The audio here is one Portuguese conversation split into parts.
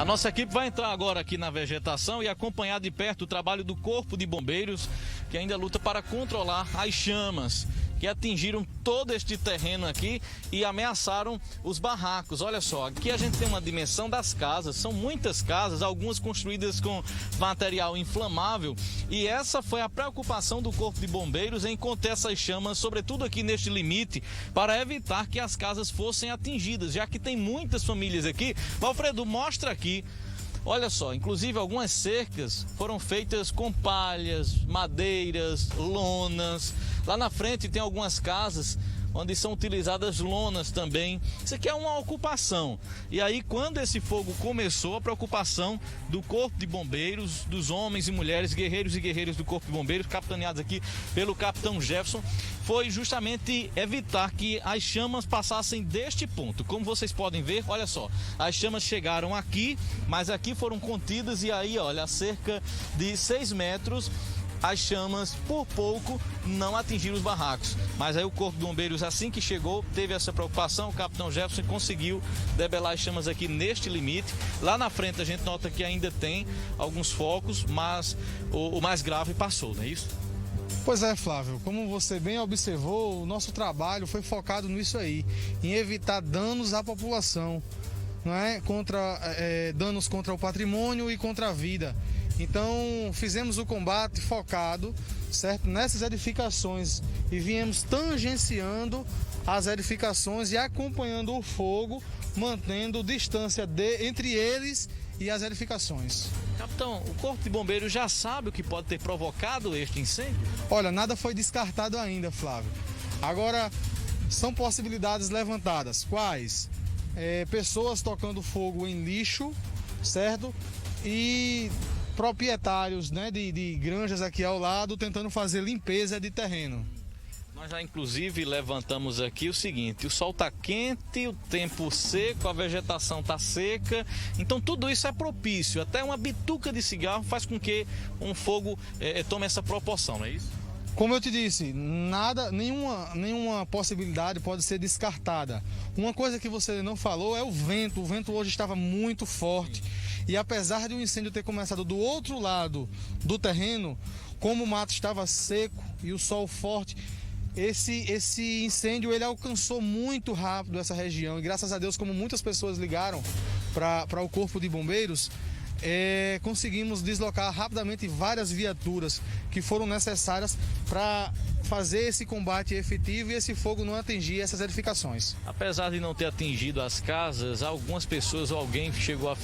A nossa equipe vai entrar agora aqui na vegetação e acompanhar de perto o trabalho do Corpo de Bombeiros, que ainda luta para controlar as chamas que atingiram todo este terreno aqui e ameaçaram os barracos. Olha só, aqui a gente tem uma dimensão das casas, são muitas casas, algumas construídas com material inflamável, e essa foi a preocupação do Corpo de Bombeiros em conter essas chamas, sobretudo aqui neste limite, para evitar que as casas fossem atingidas, já que tem muitas famílias aqui. Valfredo, mostra aqui. Olha só, inclusive algumas cercas foram feitas com palhas, madeiras, lonas. Lá na frente tem algumas casas onde são utilizadas lonas também. Isso aqui é uma ocupação. E aí, quando esse fogo começou, a preocupação do Corpo de Bombeiros, dos homens e mulheres, guerreiros e guerreiras do Corpo de Bombeiros, capitaneados aqui pelo capitão Jefferson, foi justamente evitar que as chamas passassem deste ponto. Como vocês podem ver, olha só, as chamas chegaram aqui, mas aqui foram contidas e aí, olha, a cerca de 6 metros, as chamas, por pouco, não atingiram os barracos. Mas aí o Corpo de Bombeiros, assim que chegou, teve essa preocupação. O capitão Jefferson conseguiu debelar as chamas aqui neste limite. Lá na frente a gente nota que ainda tem alguns focos, mas o mais grave passou, não é isso? Pois é, Flávio, como você bem observou, o nosso trabalho foi focado nisso aí, em evitar danos à população, não é? Danos contra o patrimônio e contra a vida. Então fizemos o combate focado, certo, nessas edificações e viemos tangenciando as edificações e acompanhando o fogo, mantendo distância entre eles e as edificações. Capitão, o Corpo de Bombeiros já sabe o que pode ter provocado este incêndio? Olha, nada foi descartado ainda, Flávio. Agora, são possibilidades levantadas. Quais? Pessoas tocando fogo em lixo, certo? E proprietários, né, de granjas aqui ao lado tentando fazer limpeza de terreno. Nós já inclusive levantamos aqui o seguinte: o sol está quente, o tempo seco, a vegetação está seca, então tudo isso é propício. Até uma bituca de cigarro faz com que um fogo tome essa proporção, não é isso? Como eu te disse, nenhuma possibilidade pode ser descartada. Uma coisa que você não falou é o vento. O vento hoje estava muito forte. E apesar de o incêndio ter começado do outro lado do terreno, como o mato estava seco e o sol forte, esse incêndio ele alcançou muito rápido essa região. E graças a Deus, como muitas pessoas ligaram para o Corpo de Bombeiros, conseguimos deslocar rapidamente várias viaturas que foram necessárias para fazer esse combate efetivo e esse fogo não atingir essas edificações. Apesar de não ter atingido as casas, algumas pessoas ou alguém chegou a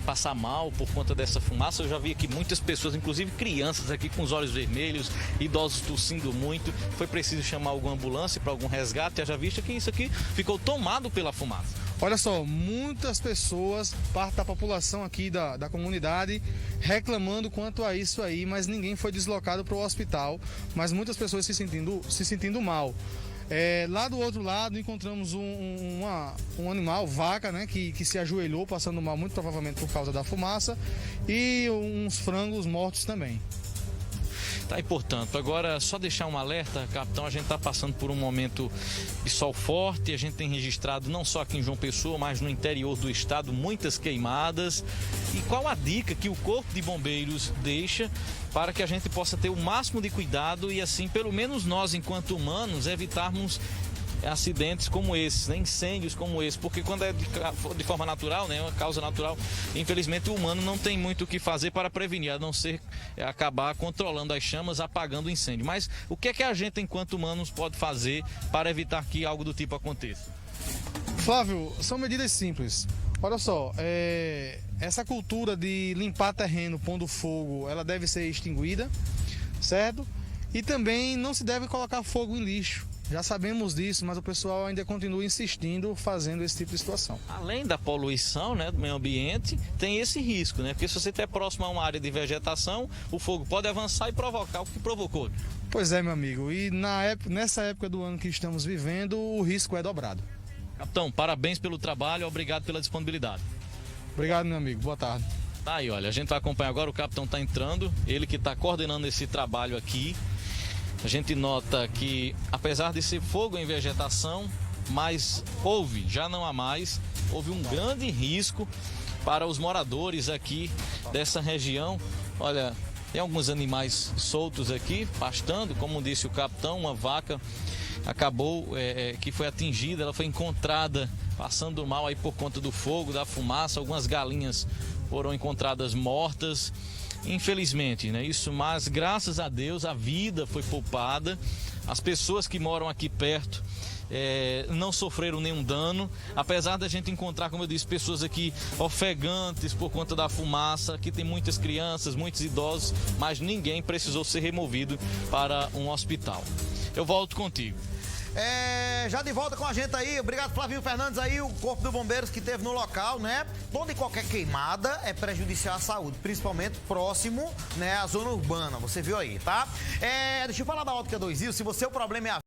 passar mal por conta dessa fumaça. Eu já vi aqui muitas pessoas, inclusive crianças aqui com os olhos vermelhos, idosos tossindo muito. Foi preciso chamar alguma ambulância para algum resgate. Já visto que isso aqui ficou tomado pela fumaça. Olha só, muitas pessoas, parte da população aqui da comunidade, reclamando quanto a isso aí, mas ninguém foi deslocado para o hospital, mas muitas pessoas se sentindo mal. Lá do outro lado encontramos um animal, vaca, né, que se ajoelhou, passando mal, muito provavelmente por causa da fumaça, e uns frangos mortos também. Tá, e portanto, agora só deixar um alerta, capitão, a gente está passando por um momento de sol forte, a gente tem registrado não só aqui em João Pessoa, mas no interior do estado, muitas queimadas. E qual a dica que o Corpo de Bombeiros deixa para que a gente possa ter o máximo de cuidado e assim, pelo menos nós, enquanto humanos, evitarmos acidentes como esses, né? Incêndios como esse, porque quando é de forma natural, né? Uma causa natural, infelizmente o humano não tem muito o que fazer para prevenir, a não ser acabar controlando as chamas, apagando o incêndio. Mas o que é que a gente, enquanto humanos, pode fazer para evitar que algo do tipo aconteça? Flávio, são medidas simples. Olha só, essa cultura de limpar terreno pondo fogo, ela deve ser extinguida, certo? E também não se deve colocar fogo em lixo. Já sabemos disso, mas o pessoal ainda continua insistindo, fazendo esse tipo de situação. Além da poluição, né, do meio ambiente, tem esse risco, né? Porque se você estiver próximo a uma área de vegetação, o fogo pode avançar e provocar o que provocou. Pois é, meu amigo. E nessa época do ano que estamos vivendo, o risco é dobrado. Capitão, parabéns pelo trabalho, obrigado pela disponibilidade. Obrigado, meu amigo. Boa tarde. Tá aí, olha, a gente vai acompanhar agora, o capitão está entrando, ele que está coordenando esse trabalho aqui. A gente nota que, apesar de ser fogo em vegetação, mas já não há mais, houve um grande risco para os moradores aqui dessa região. Olha, tem alguns animais soltos aqui, pastando, como disse o capitão, uma vaca acabou, que foi atingida, ela foi encontrada passando mal aí por conta do fogo, da fumaça, algumas galinhas foram encontradas mortas, infelizmente, né? Isso, mas graças a Deus a vida foi poupada, as pessoas que moram aqui perto não sofreram nenhum dano, apesar da gente encontrar, como eu disse, pessoas aqui ofegantes por conta da fumaça. Aqui tem muitas crianças, muitos idosos, mas ninguém precisou ser removido para um hospital. Eu volto contigo. Já de volta com a gente aí, obrigado Flavinho Fernandes aí, o Corpo de Bombeiros que teve no local, né? Toda e qualquer queimada é prejudicial à saúde, principalmente próximo, né, à zona urbana, você viu aí, tá? Deixa eu falar da Ótica 2 Rios, se você o problema é a